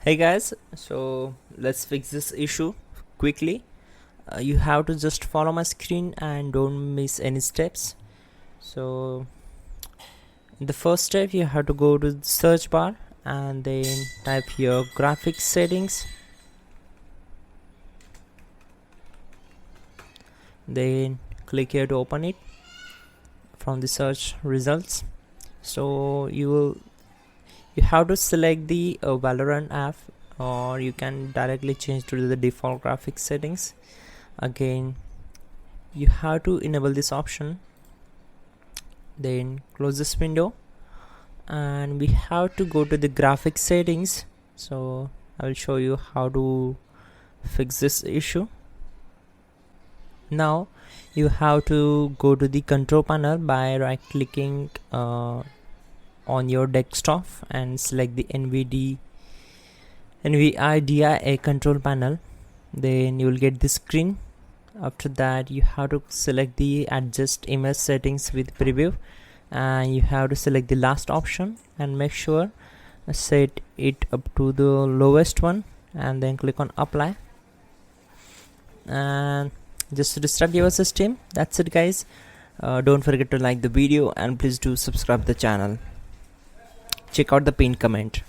Hey guys, so let's fix this issue quickly. You have to just follow my screen and don't miss any steps. So in the first step you have to go to the search bar and then type your graphics settings, then click here to open it from the search results. So you have to select the Valorant app, or you can directly change to the default graphics settings. Again, you have to enable this option, then close this window, and we have to go to the graphics settings. So I will show you how to fix this issue. Now you have to go to the control panel by right clicking on your desktop and select the NVIDIA control panel. Then you will get this screen. After that you have to select the adjust image settings with preview, and you have to select the last option and make sure set it up to the lowest one, and then click on apply and just restart your system. That's it guys. Don't forget to like the video and please do subscribe the channel. Check out the pinned comment.